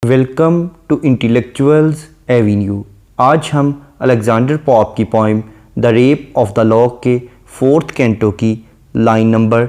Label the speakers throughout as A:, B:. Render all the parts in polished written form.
A: Welcome to intellectuals avenue. آج ہم Alexander Pope کی poem the rape of the lock کے 4th کینٹو کی لائن نمبر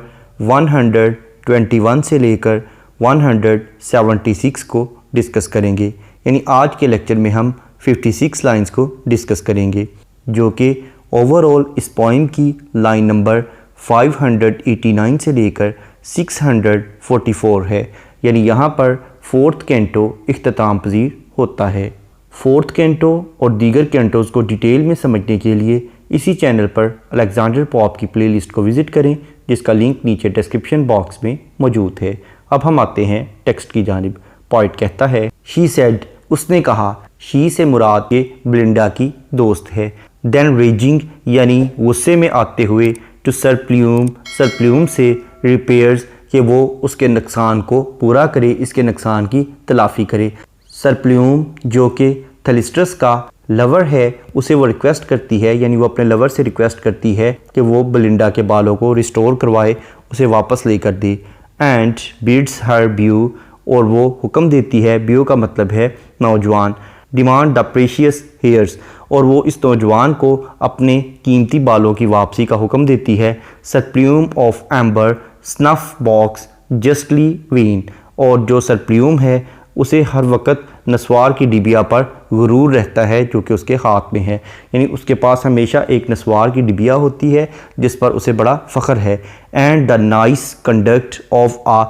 A: 121 سے لے کر 176 کو ڈسکس کریں گے، یعنی آج کے لیکچر میں ہم 56 لائنز کو ڈسکس کریں گے، جو کہ اوورآل اس پوئم کی لائن نمبر 589 سے لے کر 644 ہے، یعنی یہاں پر 4th کینٹو اختتام پذیر ہوتا ہے۔ 4th کینٹو اور دیگر کینٹوز کو ڈیٹیل میں سمجھنے کے لیے اسی چینل پر الیگزینڈر پوپ کی پلے لسٹ کو وزٹ کریں، جس کا لنک نیچے ڈسکرپشن باکس میں موجود ہے۔ اب ہم آتے ہیں ٹیکسٹ کی جانب۔ پوئٹ کہتا ہے شی سیڈ، اس نے کہا، شی سے مراد کے بلنڈا کی دوست ہے، دین ریجنگ یعنی غصے میں آتے ہوئے، ٹو سر پلیوم سے ریپیئرز کہ وہ اس کے نقصان کو پورا کرے، اس کے نقصان کی تلافی کرے۔ سر پلیوم جو کہ تھلسٹرس کا لور ہے، اسے وہ ریکویسٹ کرتی ہے، یعنی وہ اپنے لور سے ریکویسٹ کرتی ہے کہ وہ بلنڈا کے بالوں کو ریسٹور کروائے، اسے واپس لے کر دے۔ اینڈ بیڈس ہر بیو، اور وہ حکم دیتی ہے، بیو کا مطلب ہے نوجوان، ڈیمانڈ دا پریشیس ہیئرس، اور وہ اس نوجوان کو اپنے قیمتی بالوں کی واپسی کا حکم دیتی ہے۔ Sir plume of amber snuff box justly vain, اور جو سر پلیوم ہے اسے ہر وقت نسوار کی ڈبیا پر غرور رہتا ہے جو کہ اس کے ہاتھ میں ہے، یعنی اس کے پاس ہمیشہ ایک نسوار کی ڈبیا ہوتی ہے جس پر اسے بڑا فخر ہے۔ And the nice conduct of a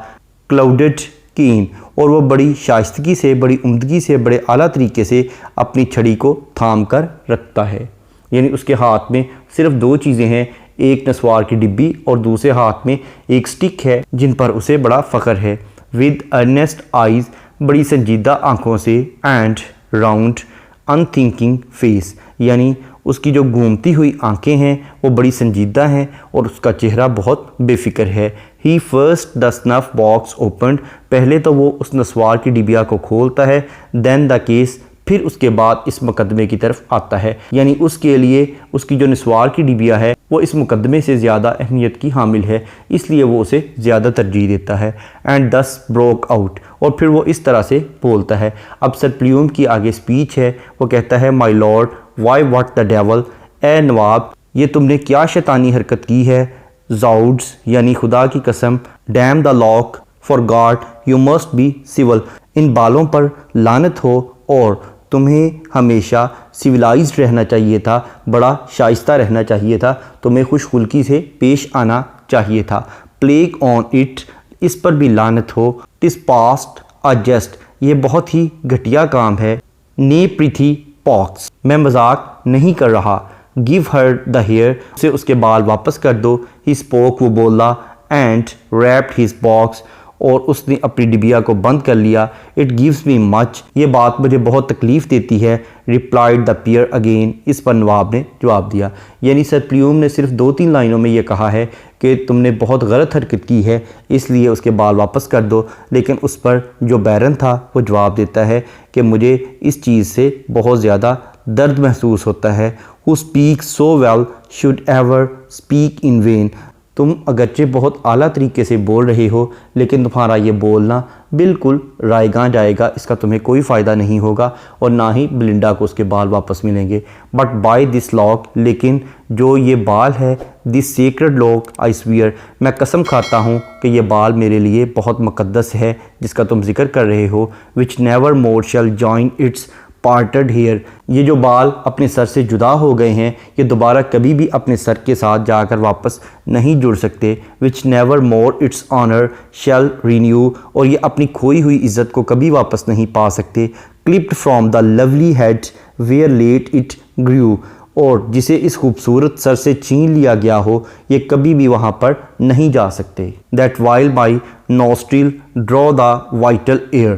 A: clouded cane, اور وہ بڑی شائستگی سے، بڑی عمدگی سے، بڑے اعلیٰ طریقے سے اپنی چھڑی کو تھام کر رکھتا ہے، یعنی اس کے ہاتھ میں صرف 2 چیزیں ہیں، ایک نسوار کی ڈبی اور دوسرے ہاتھ میں ایک سٹک ہے جن پر اسے بڑا فخر ہے۔ ود ارنسٹ آئیز، بڑی سنجیدہ آنکھوں سے، and round unthinking face, یعنی اس کی جو گھومتی ہوئی آنکھیں ہیں وہ بڑی سنجیدہ ہیں اور اس کا چہرہ بہت بے فکر ہے۔ He first the snuff box opened, پہلے تو وہ اس نسوار کی ڈبیا کو کھولتا ہے، دین دا کیس، پھر اس کے بعد اس مقدمے کی طرف آتا ہے، یعنی اس کے لیے اس کی جو نسوار کی ڈبیا ہے وہ اس مقدمے سے زیادہ اہمیت کی حامل ہے، اس لیے وہ اسے زیادہ ترجیح دیتا ہے۔ اینڈ دس بروک آؤٹ، اور پھر وہ اس طرح سے بولتا ہے۔ اب سر پلیوم کی آگے سپیچ ہے، وہ کہتا ہے my lord why what the devil, اے نواب یہ تم نے کیا شیطانی حرکت کی ہے، زاؤڈز یعنی خدا کی قسم، damn the lock for God you must be civil, ان بالوں پر لعنت ہو اور تمہیں ہمیشہ سویلائزڈ رہنا چاہیے تھا، بڑا شائستہ رہنا چاہیے تھا، تمہیں خوش خلقی سے پیش آنا چاہیے تھا۔ پلیگ آن اٹ، اس پر بھی لعنت ہو، ٹس پاسٹ آ جسٹ، یہ بہت ہی گھٹیا کام ہے، نی پریتھی پاکس، میں مذاق نہیں کر رہا، گیو ہر دا ہیئر، اسے اس کے بال واپس کر دو، ہی اسپوک، وہ بولا، اینڈ ریپڈ ہز باکس، اور اس نے اپنی ڈبیا کو بند کر لیا۔ اٹ گیوز می مچ، یہ بات مجھے بہت تکلیف دیتی ہے، ریپلائڈ دا پیئر اگین، اس پر نواب نے جواب دیا، یعنی سر پلیوم نے صرف 2-3 لائنوں میں یہ کہا ہے کہ تم نے بہت غلط حرکت کی ہے، اس لیے اس کے بال واپس کر دو، لیکن اس پر جو بیرن تھا وہ جواب دیتا ہے کہ مجھے اس چیز سے بہت زیادہ درد محسوس ہوتا ہے۔ who speaks so well should ever speak in vain، تم اگرچہ بہت اعلیٰ طریقے سے بول رہے ہو لیکن تمہارا یہ بولنا بالکل رائیگاں جائے گا، اس کا تمہیں کوئی فائدہ نہیں ہوگا اور نہ ہی بلنڈا کو اس کے بال واپس ملیں گے۔ بٹ بائی دس لاک، لیکن جو یہ بال ہے، دس سیکرڈ لاک آئی سویئر، میں قسم کھاتا ہوں کہ یہ بال میرے لیے بہت مقدس ہے جس کا تم ذکر کر رہے ہو، which never more shall join its parted hair, یہ جو بال اپنے سر سے جدا ہو گئے ہیں یہ دوبارہ کبھی بھی اپنے سر کے ساتھ جا کر واپس نہیں جڑ سکتے۔ Which never more its honour shall renew, اور یہ اپنی کھوئی ہوئی عزت کو کبھی واپس نہیں پا سکتے۔ Clipped from the lovely head where late it grew, اور جسے اس خوبصورت سر سے چھین لیا گیا ہو یہ کبھی بھی وہاں پر نہیں جا سکتے۔ That while my nostril draw the vital air,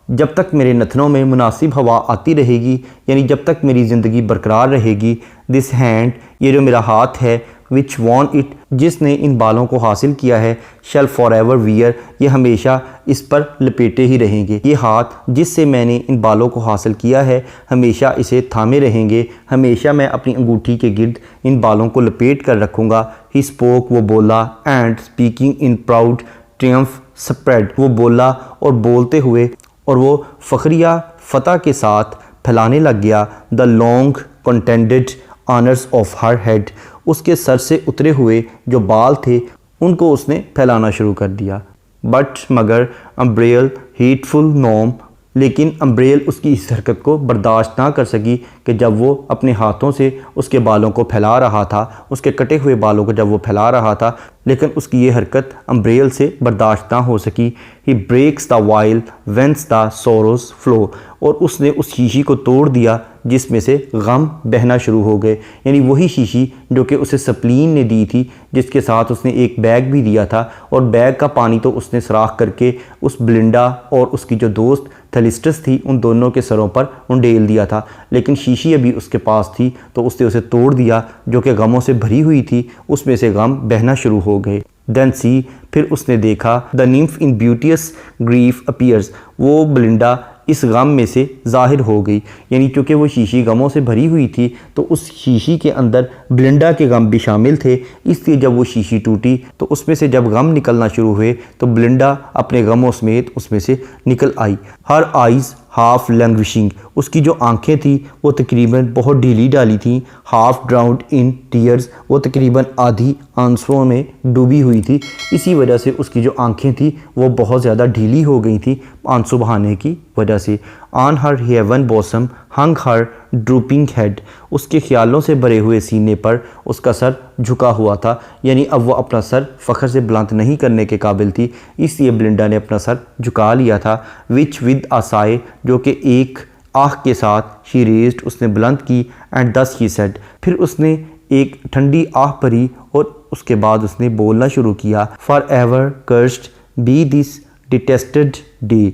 A: جب تک میرے نتنوں میں مناسب ہوا آتی رہے گی، یعنی جب تک میری زندگی برقرار رہے گی۔ دس ہینڈ، یہ جو میرا ہاتھ ہے، وچ وان اٹ، جس نے ان بالوں کو حاصل کیا ہے، شیل فار ایور ویئر، یہ ہمیشہ اس پر لپیٹے ہی رہیں گے۔ یہ ہاتھ جس سے میں نے ان بالوں کو حاصل کیا ہے ہمیشہ اسے تھامے رہیں گے، ہمیشہ میں اپنی انگوٹھی کے گرد ان بالوں کو لپیٹ کر رکھوں گا۔ ہی اسپوک، وہ بولا، and speaking in proud triumph spread, وہ بولا اور بولتے ہوئے اور وہ فخریہ فتح کے ساتھ پھیلانے لگ گیا the long contended honours of her head. اس کے سر سے اترے ہوئے جو بال تھے ان کو اس نے پھیلانا شروع کر دیا. بٹ مگر امبریل ہیٹفل نوم، لیکن امبریل اس کی اس حرکت کو برداشت نہ کر سکی کہ جب وہ اپنے ہاتھوں سے اس کے بالوں کو پھیلا رہا تھا، اس کے کٹے ہوئے بالوں کو جب وہ پھیلا رہا تھا، لیکن اس کی یہ حرکت امبریل سے برداشت نہ ہو سکی. He breaks the vial whence the sorrows flow, اور اس نے اس شیشی کو توڑ دیا جس میں سے غم بہنا شروع ہو گئے. یعنی وہی شیشی جو کہ اسے سپلین نے دی تھی، جس کے ساتھ اس نے ایک بیگ بھی دیا تھا، اور بیگ کا پانی تو اس نے سراخ کر کے اس بلنڈا اور اس کی جو دوست تھیلسٹس تھی ان دونوں کے سروں پر انڈیل دیا تھا. لیکن شیشی ابھی اس کے پاس تھی تو اس نے اسے توڑ دیا جو کہ غموں سے بھری ہوئی تھی، اس میں سے غم بہنا شروع ہو گئے. دین سی، پھر اس نے دیکھا دا نیمف ان بیوٹیس گریف اپیئرز، وہ بلنڈا اس غم میں سے ظاہر ہو گئی. یعنی چونکہ وہ شیشی غموں سے بھری ہوئی تھی تو اس شیشی کے اندر بلنڈا کے غم بھی شامل تھے، اس لیے جب وہ شیشی ٹوٹی تو اس میں سے جب غم نکلنا شروع ہوئے تو بلنڈا اپنے غموں سمیت اس میں سے نکل آئی. ہر آئیز ہاف لینگوشنگ، اس کی جو آنکھیں تھیں وہ تقریباً بہت ڈھیلی ڈالی تھیں. ہاف ڈراؤنڈ ان ٹیئرز، وہ تقریباً آدھی آنسوؤں میں ڈوبی ہوئی تھی. اسی وجہ سے اس کی جو آنکھیں تھیں وہ بہت زیادہ ڈھیلی ہو گئی تھیں آنسو بہانے کی وجہ سے. آن ہر ہیون بوسم ہنگ ہر ڈروپنگ ہیڈ، اس کے خیالوں سے بھرے ہوئے سینے پر اس کا سر جھکا ہوا تھا. یعنی اب وہ اپنا سر فخر سے بلند نہیں کرنے کے قابل تھی، اس لیے بلنڈا نے اپنا سر جھکا لیا تھا. وچ ود آسائے، جو کہ ایک آہ کے ساتھ شی ریزڈ، اس نے بلند کی. اینڈ دس ہی سیڈ، پھر اس نے ایک ٹھنڈی آہ بھری اور اس کے بعد اس نے بولنا شروع کیا. For ever cursed be this detested day,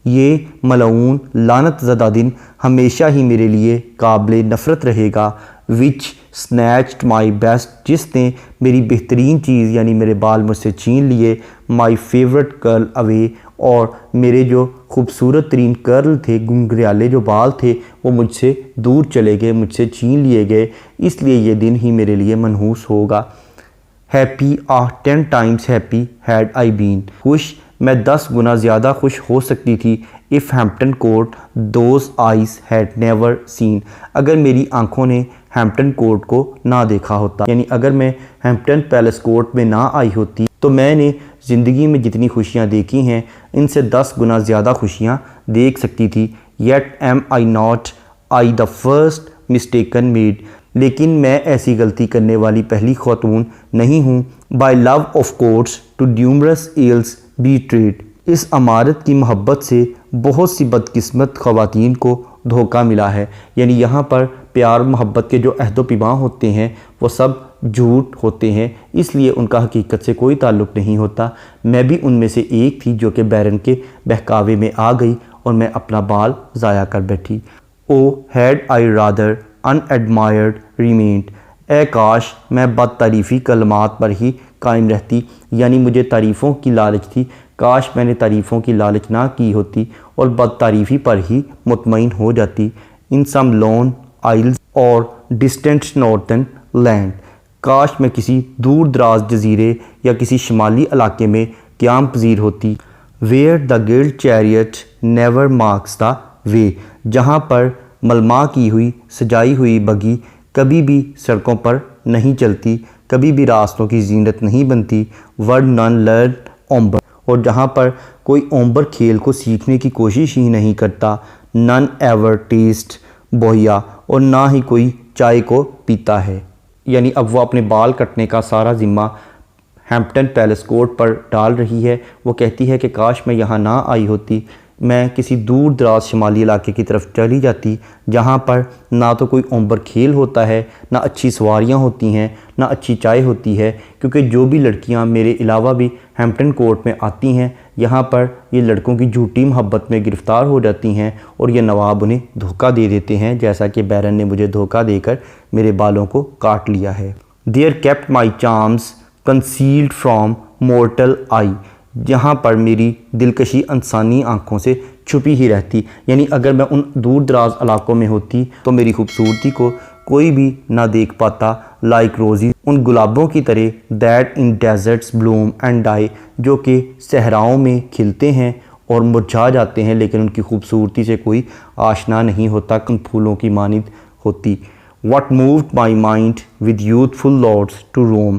A: یہ ملعون لعنت زدہ دن ہمیشہ ہی میرے لیے قابل نفرت رہے گا. وچ سنیچڈ مائی بیسٹ، جس نے میری بہترین چیز یعنی میرے بال مجھ سے چھین لیے. مائی فیورٹ کرل اوے، اور میرے جو خوبصورت ترین کرل تھے، گنگریالے جو بال تھے وہ مجھ سے دور چلے گئے، مجھ سے چھین لیے گئے، اس لیے یہ دن ہی میرے لیے منحوس ہوگا. Happy 10 times happy had I been, خوش میں 10 گنا زیادہ خوش ہو سکتی تھی. If Hampton Court those eyes had never seen, اگر میری آنکھوں نے ہیمپٹن کورٹ کو نہ دیکھا ہوتا، یعنی اگر میں ہیمپٹن پیلس کورٹ میں نہ آئی ہوتی تو میں نے زندگی میں جتنی خوشیاں دیکھی ہیں ان سے 10 گنا زیادہ خوشیاں دیکھ سکتی تھی. Yet am I not I the first mistaken maid, لیکن میں ایسی غلطی کرنے والی پہلی خاتون نہیں ہوں. By love of courts to numerous ills betrayed, اس عمارت کی محبت سے بہت سی بدقسمت خواتین کو دھوکہ ملا ہے. یعنی یہاں پر پیار محبت کے جو عہد و پیمان ہوتے ہیں وہ سب جھوٹ ہوتے ہیں، اس لیے ان کا حقیقت سے کوئی تعلق نہیں ہوتا. میں بھی ان میں سے ایک تھی جو کہ بیرن کے بہکاوے میں آ گئی اور میں اپنا بال ضائع کر بیٹھی. او head I rather in admired remained, اے کاش میں بد تعریفی کلمات پر ہی قائم رہتی. یعنی مجھے تعریفوں کی لالچ تھی، کاش میں نے تعریفوں کی لالچ نہ کی ہوتی اور بد تعریفی پر ہی مطمئن ہو جاتی. ان سم لون آئلز اور ڈسٹنٹ نارتھن لینڈ، کاش میں کسی دور دراز جزیرے یا کسی شمالی علاقے میں قیام پذیر ہوتی. Where the gilt chariot never marks the way, جہاں پر ملما کی ہوئی سجائی ہوئی بگی کبھی بھی سڑکوں پر نہیں چلتی، کبھی بھی راستوں کی زینت نہیں بنتی. ورڈ نن لرن اومبر، اور جہاں پر کوئی اومبر کھیل کو سیکھنے کی کوشش ہی نہیں کرتا. نن ایور ٹیسٹ بوہیا، اور نہ ہی کوئی چائے کو پیتا ہے. یعنی اب وہ اپنے بال کٹنے کا سارا ذمہ ہیمپٹن پیلس کورٹ پر ڈال رہی ہے. وہ کہتی ہے کہ کاش میں یہاں نہ آئی ہوتی، میں کسی دور دراز شمالی علاقے کی طرف چلی جاتی جہاں پر نہ تو کوئی اومبر کھیل ہوتا ہے، نہ اچھی سواریاں ہوتی ہیں، نہ اچھی چائے ہوتی ہے. کیونکہ جو بھی لڑکیاں میرے علاوہ بھی ہیمپٹن کورٹ میں آتی ہیں یہاں پر یہ لڑکوں کی جھوٹی محبت میں گرفتار ہو جاتی ہیں اور یہ نواب انہیں دھوکہ دے دیتے ہیں، جیسا کہ بیرن نے مجھے دھوکہ دے کر میرے بالوں کو کاٹ لیا ہے. There kept my charms concealed from mortal eye, جہاں پر میری دلکشی انسانی آنکھوں سے چھپی ہی رہتی. یعنی اگر میں ان دور دراز علاقوں میں ہوتی تو میری خوبصورتی کو کوئی بھی نہ دیکھ پاتا. لائک روزی، ان گلابوں کی طرح that in deserts bloom and die, جو کہ صحراؤں میں کھلتے ہیں اور مرجھا جاتے ہیں لیکن ان کی خوبصورتی سے کوئی آشنا نہیں ہوتا، ان پھولوں کی مانند ہوتی۔ What moved my mind with youthful lords to roam۔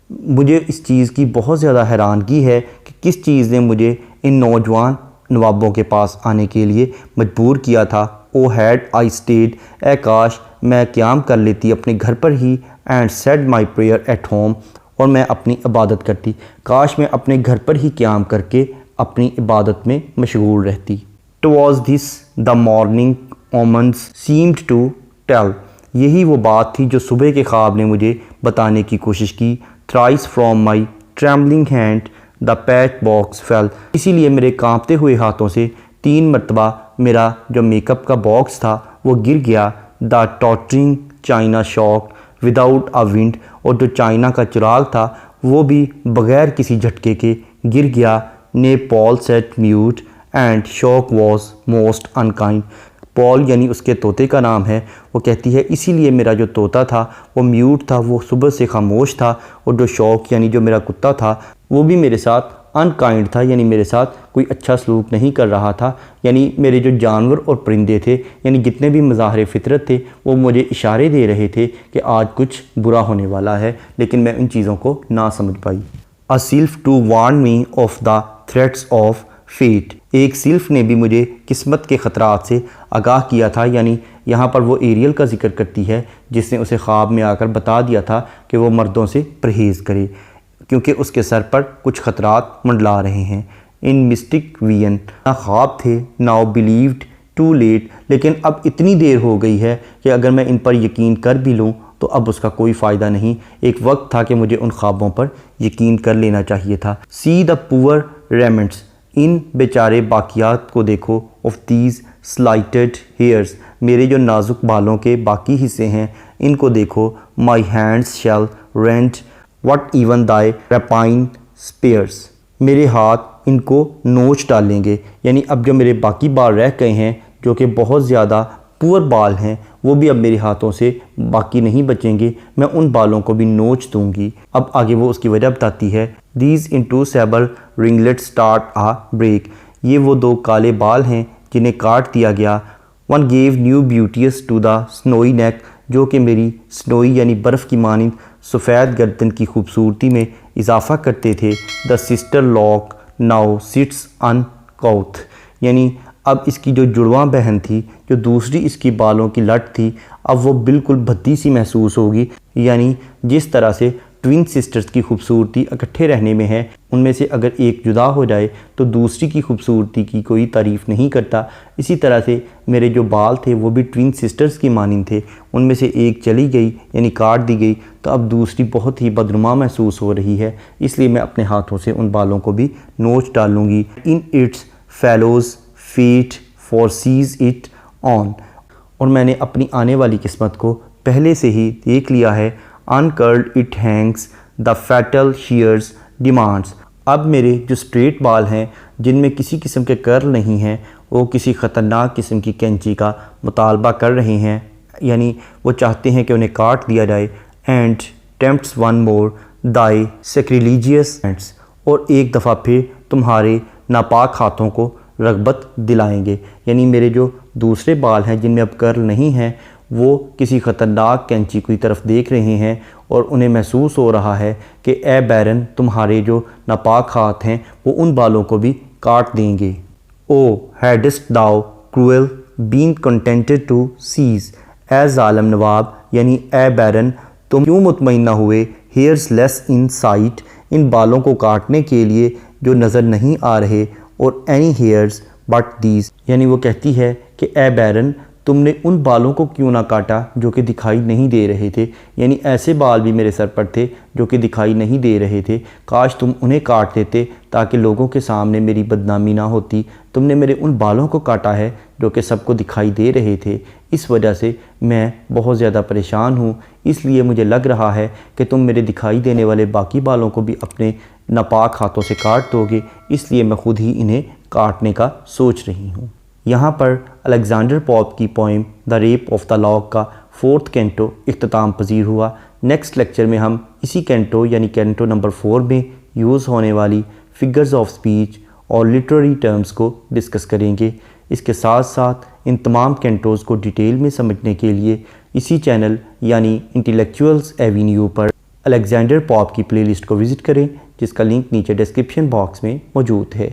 A: مجھے اس چیز کی بہت زیادہ حیرانگی ہے کہ کس چیز نے مجھے ان نوجوان نوابوں کے پاس آنے کے لیے مجبور کیا تھا۔ او ہیڈ آئی اسٹیڈ، اے کاش میں قیام کر لیتی اپنے گھر پر ہی، and said my prayer at home, اور میں اپنی عبادت کرتی، کاش میں اپنے گھر پر ہی قیام کر کے اپنی عبادت میں مشغول رہتی۔ Towards this the morning omens seemed to tell۔ یہی وہ بات تھی جو صبح کے خواب نے مجھے بتانے کی کوشش کی۔ Thrice from my trembling hand the patch box fell۔ اسی لیے میرے کانپتے ہوئے ہاتھوں سے 3 مرتبہ میرا جو میک اپ کا باکس تھا وہ گر گیا۔ The tottering china shocked without a wind۔ اور جو چائنا کا چراغ تھا وہ بھی بغیر کسی جھٹکے کے گر گیا۔ Nay Paul sat mute and shock was most unkind۔ پال یعنی اس کے طوطے کا نام ہے، وہ کہتی ہے اسی لیے میرا جو طوطا تھا وہ میوٹ تھا، وہ صبح سے خاموش تھا، اور جو شوق یعنی جو میرا کتا تھا وہ بھی میرے ساتھ انکائنڈ تھا، یعنی میرے ساتھ کوئی اچھا سلوک نہیں کر رہا تھا۔ یعنی میرے جو جانور اور پرندے تھے، یعنی جتنے بھی مظاہر فطرت تھے، وہ مجھے اشارے دے رہے تھے کہ آج کچھ برا ہونے والا ہے، لیکن میں ان چیزوں کو نہ سمجھ پائی۔ A sylph to warn me of the threats of fate۔ ایک سلف نے بھی مجھے قسمت کے خطرات سے آگاہ کیا تھا، یعنی یہاں پر وہ ایریل کا ذکر کرتی ہے جس نے اسے خواب میں آ کر بتا دیا تھا کہ وہ مردوں سے پرہیز کرے کیونکہ اس کے سر پر کچھ خطرات منڈلا رہے ہیں۔ ان مسٹک وین، نہ خواب تھے ناؤ بلیوڈ ٹو لیٹ، لیکن اب اتنی دیر ہو گئی ہے کہ اگر میں ان پر یقین کر بھی لوں تو اب اس کا کوئی فائدہ نہیں۔ ایک وقت تھا کہ مجھے ان خوابوں پر یقین کر لینا چاہیے تھا۔ سی دا پور ریمنٹس، ان بیچارے باقیات کو دیکھو، آف دیز سلائٹڈ ہیئرس، میرے جو نازک بالوں کے باقی حصے ہیں ان کو دیکھو۔ My hands shell rent what even دائی ریپائن اسپیئرس، میرے ہاتھ ان کو نوچ ڈالیں گے، یعنی اب جو میرے باقی بال رہ گئے ہیں جو کہ بہت زیادہ پور بال ہیں وہ بھی اب میرے ہاتھوں سے باقی نہیں بچیں گے، میں ان بالوں کو بھی نوچ دوں گی۔ اب آگے وہ اس کی وجہ بتاتی ہے۔ These into several ringlets start a break، یہ وہ 2 کالے بال ہیں جنہیں کاٹ دیا گیا۔ One gave new beauties to the snowy neck، جو کہ میری سنوئی یعنی برف کی مانند سفید گردن کی خوبصورتی میں اضافہ کرتے تھے۔ The sister lock now sits uncouth، یعنی اب اس کی جو جڑواں بہن تھی، جو دوسری اس کی بالوں کی لٹ تھی، اب وہ بالکل بھدی سی محسوس ہوگی، یعنی جس طرح سے ٹوین سسٹرز کی خوبصورتی اکٹھے رہنے میں ہے، ان میں سے اگر ایک جدا ہو جائے تو دوسری کی خوبصورتی کی کوئی تعریف نہیں کرتا، اسی طرح سے میرے جو بال تھے وہ بھی ٹوین سسٹرز کی مانند تھے، ان میں سے ایک چلی گئی یعنی کاٹ دی گئی تو اب دوسری بہت ہی بدنما محسوس ہو رہی ہے، اس لیے میں اپنے ہاتھوں سے ان بالوں کو بھی نوچ ڈالوں گی۔ In its fellows fate foresees it own, اور میں نے اپنی آنے والی قسمت کو پہلے سے ہی دیکھ لیا ہے۔ uncurled it hangs the fatal shears demands، اب میرے جو اسٹریٹ بال ہیں جن میں کسی قسم کے کرل نہیں ہیں وہ کسی خطرناک قسم کی کینچی کا مطالبہ کر رہے ہیں، یعنی وہ چاہتے ہیں کہ انہیں کاٹ دیا جائے۔ and tempts one more thy sacrilegious hands، اور ایک دفعہ پھر تمہارے ناپاک ہاتھوں کو رغبت دلائیں گے، یعنی میرے جو دوسرے بال ہیں جن میں اب کرل نہیں ہیں وہ کسی خطرناک کینچی کی طرف دیکھ رہے ہیں اور انہیں محسوس ہو رہا ہے کہ اے بیرن تمہارے جو ناپاک ہاتھ ہیں وہ ان بالوں کو بھی کاٹ دیں گے۔ O hadst thou cruel been contented to seize, اے ظالم نواب یعنی اے بیرن تم کیوں مطمئن نہ ہوئے، ہیئرز لیس ان سائٹ، ان بالوں کو کاٹنے کے لیے جو نظر نہیں آ رہے، اور اینی ہیئرز بٹ دیز، یعنی وہ کہتی ہے کہ اے بیرن تم نے ان بالوں کو کیوں نہ کاٹا جو کہ دکھائی نہیں دے رہے تھے، یعنی ایسے بال بھی میرے سر پر تھے جو کہ دکھائی نہیں دے رہے تھے، کاش تم انہیں کاٹ دیتے تاکہ لوگوں کے سامنے میری بدنامی نہ ہوتی۔ تم نے میرے ان بالوں کو کاٹا ہے جو کہ سب کو دکھائی دے رہے تھے، اس وجہ سے میں بہت زیادہ پریشان ہوں، اس لیے مجھے لگ رہا ہے کہ تم میرے دکھائی دینے والے باقی بالوں کو بھی اپنے ناپاک ہاتھوں سے کاٹ دو گے، اس لیے میں خود ہی انہیں کاٹنے کا سوچ رہی ہوں۔ یہاں پر الیگزینڈر پوپ کی poem the rape of the lock کا 4 کینٹو اختتام پذیر ہوا۔ نیکسٹ لیکچر میں ہم اسی کینٹو یعنی کینٹو نمبر 4 میں یوز ہونے والی فگرز آف سپیچ اور لٹریری ٹرمز کو ڈسکس کریں گے۔ اس کے ساتھ ساتھ ان تمام کینٹوز کو ڈیٹیل میں سمجھنے کے لیے اسی چینل یعنی انٹیلیکچوئلز ایوینیو پر الیگزینڈر پوپ کی پلے لسٹ کو وزٹ کریں، جس کا لنک نیچے ڈسکرپشن باکس میں موجود ہے۔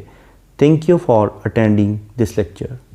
A: Thank you for attending this lecture.